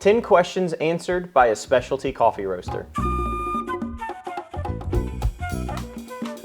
10 questions answered by a specialty coffee roaster.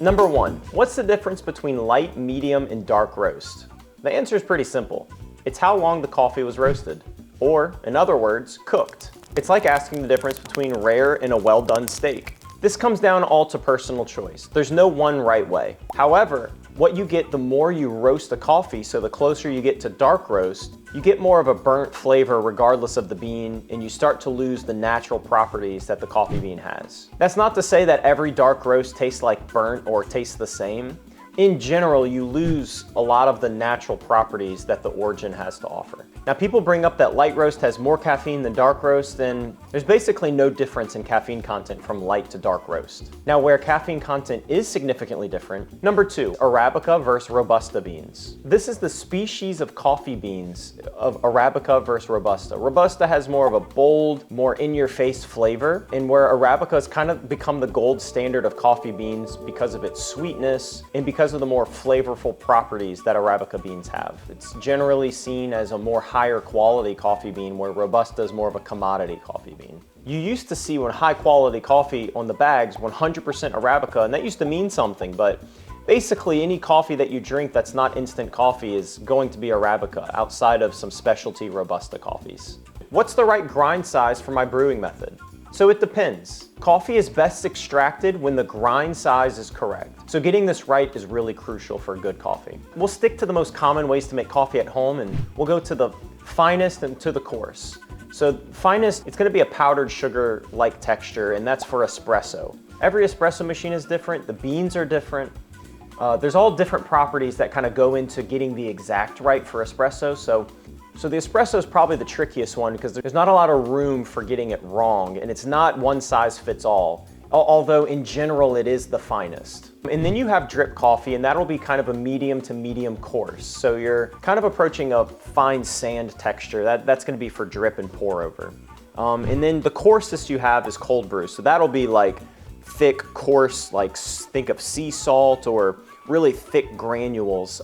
Number 1, what's the difference between light, medium, and dark roast? The answer is pretty simple. It's how long the coffee was roasted, or, in other words, cooked. It's like asking the difference between rare and a well-done steak. This comes down all to personal choice. There's no one right way. However, what you get the more you roast a coffee, so the closer you get to dark roast, you get more of a burnt flavor regardless of the bean, and you start to lose the natural properties that the coffee bean has. That's not to say that every dark roast tastes like burnt or tastes the same. In general, you lose a lot of the natural properties that the origin has to offer. Now, people bring up that light roast has more caffeine than dark roast, and there's basically no difference in caffeine content from light to dark roast. Now, where caffeine content is significantly different, number 2, Arabica versus Robusta beans. This is the species of coffee beans of Arabica versus Robusta. Robusta has more of a bold, more in-your-face flavor, and where Arabica has kind of become the gold standard of coffee beans because of its sweetness and because of the more flavorful properties that Arabica beans have. It's generally seen as a more higher quality coffee bean, where Robusta is more of a commodity coffee bean. You used to see when high quality coffee on the bags 100% Arabica, and that used to mean something, but basically any coffee that you drink that's not instant coffee is going to be Arabica outside of some specialty Robusta coffees. What's the right grind size for my brewing method? So it depends. Coffee is best extracted when the grind size is correct. So getting this right is really crucial for good coffee. We'll stick to the most common ways to make coffee at home, and we'll go to the finest and to the coarse. So finest, it's gonna be a powdered sugar-like texture, and that's for espresso. Every espresso machine is different, the beans are different. There's all different properties that kind of go into getting the exact right for espresso. So the espresso is probably the trickiest one because there's not a lot of room for getting it wrong, and it's not one size fits all, although in general it is the finest. And then you have drip coffee, and that'll be kind of a medium to medium coarse. So you're kind of approaching a fine sand texture. That's gonna be for drip and pour over. And then the coarsest you have is cold brew. So that'll be like thick, coarse, like think of sea salt or really thick granules.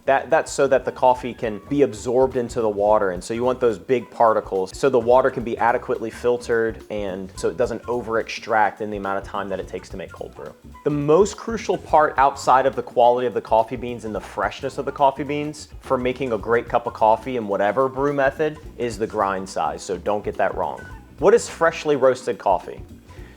That's so that the coffee can be absorbed into the water, and so you want those big particles so the water can be adequately filtered and so it doesn't over extract in the amount of time that it takes to make cold brew. The most crucial part outside of the quality of the coffee beans and the freshness of the coffee beans for making a great cup of coffee in whatever brew method is the grind size, so don't get that wrong. What is freshly roasted coffee?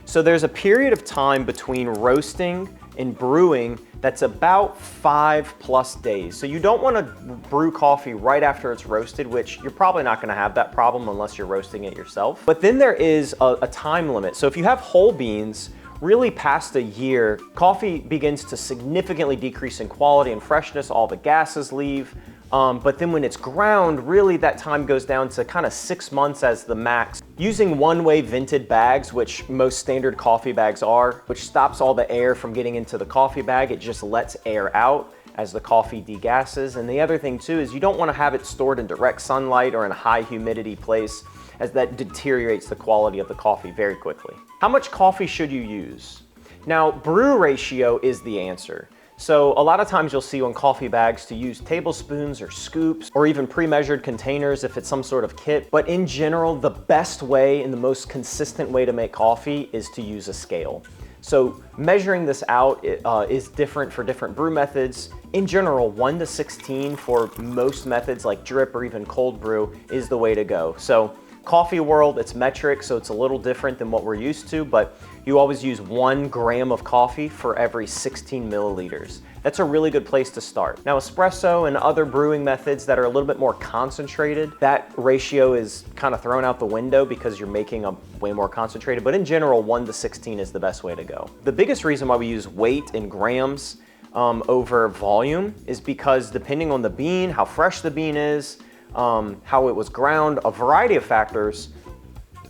So there's a period of time between roasting and brewing that's about 5+ days. So you don't want to brew coffee right after it's roasted, which you're probably not going to have that problem unless you're roasting it yourself. But then there is a time limit. So if you have whole beans, really past a year, coffee begins to significantly decrease in quality and freshness, all the gases leave. But then when it's ground, really that time goes down to kind of 6 months as the max. Using one-way vented bags, which most standard coffee bags are, which stops all the air from getting into the coffee bag, it just lets air out as the coffee degasses. And the other thing too is you don't want to have it stored in direct sunlight or in a high humidity place, as that deteriorates the quality of the coffee very quickly. How much coffee should you use? Now, brew ratio is the answer. So a lot of times you'll see on coffee bags to use tablespoons or scoops or even pre-measured containers if it's some sort of kit. But in general, the best way and the most consistent way to make coffee is to use a scale. So measuring this out is different for different brew methods. In general, 1 to 16 for most methods like drip or even cold brew is the way to go. So coffee world, it's metric, so it's a little different than what we're used to, but you always use 1 gram of coffee for every 16 milliliters. That's a really good place to start. Now, espresso and other brewing methods that are a little bit more concentrated, that ratio is kind of thrown out the window because you're making a way more concentrated, but in general, 1 to 16 is the best way to go. The biggest reason why we use weight in grams over volume is because depending on the bean, how fresh the bean is, how it was ground, a variety of factors,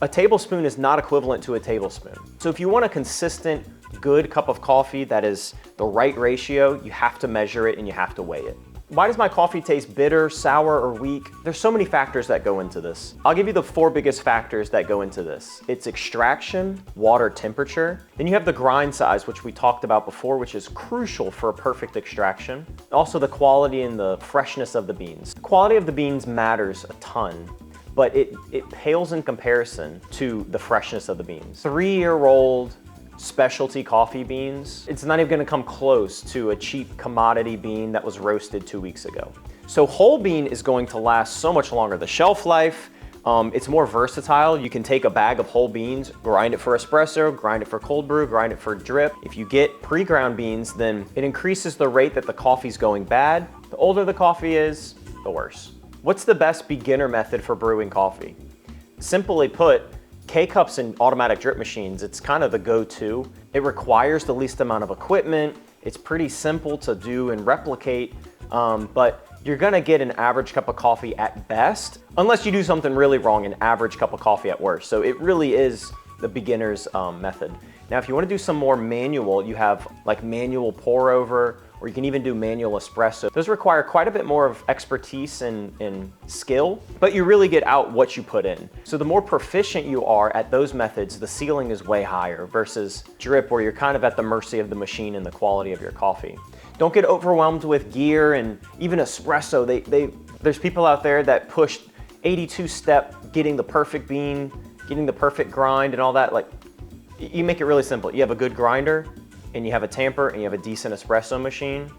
a tablespoon is not equivalent to a tablespoon. So if you want a consistent, good cup of coffee that is the right ratio, you have to measure it and you have to weigh it. Why does my coffee taste bitter, sour, or weak? There's so many factors that go into this. I'll give you the 4 biggest factors that go into this. It's extraction, water temperature, then you have the grind size, which we talked about before, which is crucial for a perfect extraction. Also the quality and the freshness of the beans. The quality of the beans matters a ton. but it pales in comparison to the freshness of the beans. 3-year-old specialty coffee beans, it's not even gonna come close to a cheap commodity bean that was roasted 2 weeks ago. So whole bean is going to last so much longer. The shelf life, it's more versatile. You can take a bag of whole beans, grind it for espresso, grind it for cold brew, grind it for drip. If you get pre-ground beans, then it increases the rate that the coffee's going bad. The older the coffee is, the worse. What's the best beginner method for brewing coffee? Simply put, K-Cups and automatic drip machines, it's kind of the go-to. It requires the least amount of equipment. It's pretty simple to do and replicate, but you're gonna get an average cup of coffee at best, unless you do something really wrong, an average cup of coffee at worst. So it really is the beginner's method. Now, if you wanna do some more manual, you have like manual pour over, or you can even do manual espresso. Those require quite a bit more of expertise and skill, but you really get out what you put in. So the more proficient you are at those methods, the ceiling is way higher versus drip, where you're kind of at the mercy of the machine and the quality of your coffee. Don't get overwhelmed with gear and even espresso. There's people out there that push 82-step, getting the perfect bean, getting the perfect grind and all that. Like, you make it really simple. You have a good grinder, and you have a tamper, and you have a decent espresso machine,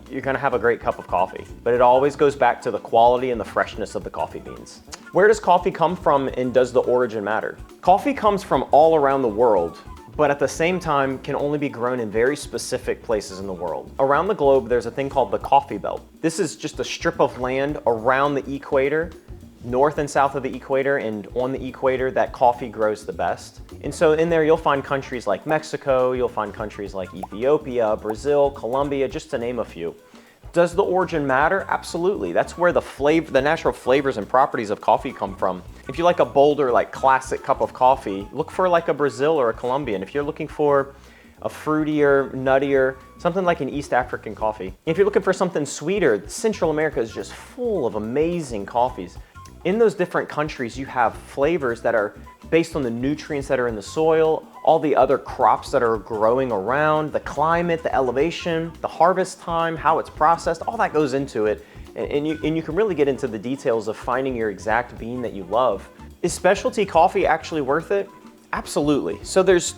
you're gonna have a great cup of coffee. But it always goes back to the quality and the freshness of the coffee beans. Where does coffee come from, and does the origin matter? Coffee comes from all around the world, but at the same time can only be grown in very specific places in the world. Around the globe, there's a thing called the coffee belt. This is just a strip of land around the equator, north and south of the equator, and on the equator that coffee grows the best. And so in there you'll find countries like Mexico, you'll find countries like Ethiopia, Brazil, Colombia, just to name a few. Does the origin matter? Absolutely. That's where the natural flavors and properties of coffee come from. If you like a bolder, like classic cup of coffee, look for like a Brazil or a Colombian. If you're looking for a fruitier, nuttier, something like an East African coffee. If you're looking for something sweeter, Central America is just full of amazing coffees. In those different countries, you have flavors that are based on the nutrients that are in the soil, all the other crops that are growing around, the climate, the elevation, the harvest time, how it's processed, all that goes into it. And you can really get into the details of finding your exact bean that you love. Is specialty coffee actually worth it? Absolutely. So there's,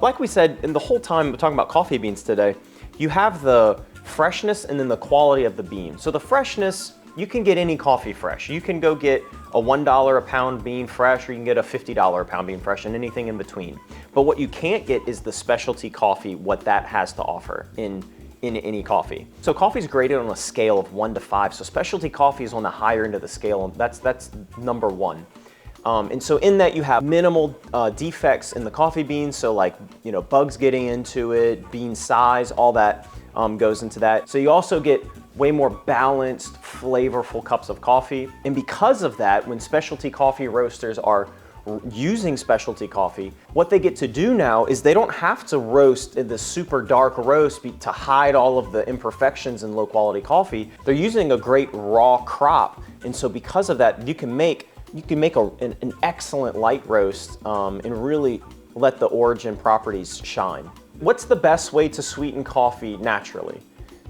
like we said, in the whole time we're talking about coffee beans today, you have the freshness and then the quality of the bean. So the freshness, you can get any coffee fresh. You can go get a $1 a pound bean fresh, or you can get a $50 a pound bean fresh, and anything in between. But what you can't get is the specialty coffee, what that has to offer in any coffee. So coffee is graded on a scale of 1 to 5. So specialty coffee is on the higher end of the scale, and that's number 1. And so in that you have minimal defects in the coffee beans. So like, bugs getting into it, bean size, all that goes into that. So you also get way more balanced, flavorful cups of coffee. And because of that, when specialty coffee roasters are using specialty coffee, what they get to do now is they don't have to roast in this super dark roast to hide all of the imperfections in low quality coffee. They're using a great raw crop. And so because of that, you can make an excellent light roast and really let the origin properties shine. What's the best way to sweeten coffee naturally?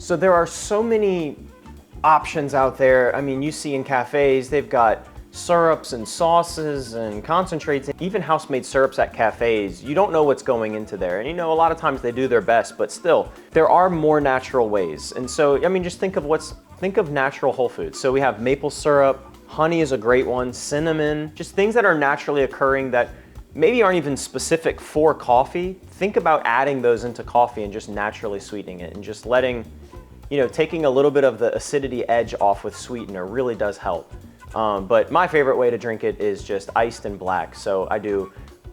So there are so many options out there. I mean, you see in cafes, they've got syrups and sauces and concentrates, and even house-made syrups at cafes. You don't know what's going into there. And a lot of times they do their best, but still, there are more natural ways. And so, I mean, just think of natural whole foods. So we have maple syrup, honey is a great one, cinnamon, just things that are naturally occurring that maybe aren't even specific for coffee. Think about adding those into coffee and just naturally sweetening it, and just letting, taking a little bit of the acidity edge off with sweetener really does help. But my favorite way to drink it is just iced and black. So I do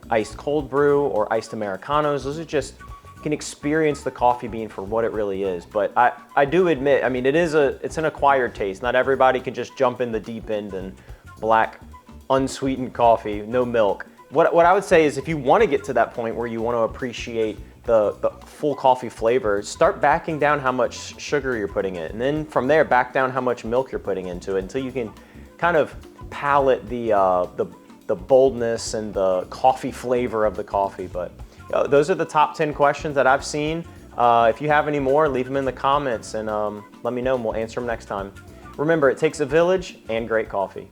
iced cold brew or iced Americanos. Those are just, you can experience the coffee bean for what it really is. But I do admit, I mean, it's an acquired taste. Not everybody can just jump in the deep end and black, unsweetened coffee, no milk. What I would say is, if you want to get to that point where you want to appreciate the full coffee flavor, start backing down how much sugar you're putting in, and then from there back down how much milk you're putting into it, until you can kind of palate the boldness and the coffee flavor of the coffee. But those are the top 10 questions that I've seen. If you have any more, leave them in the comments and let me know, and we'll answer them next time. Remember, it takes a village and great coffee.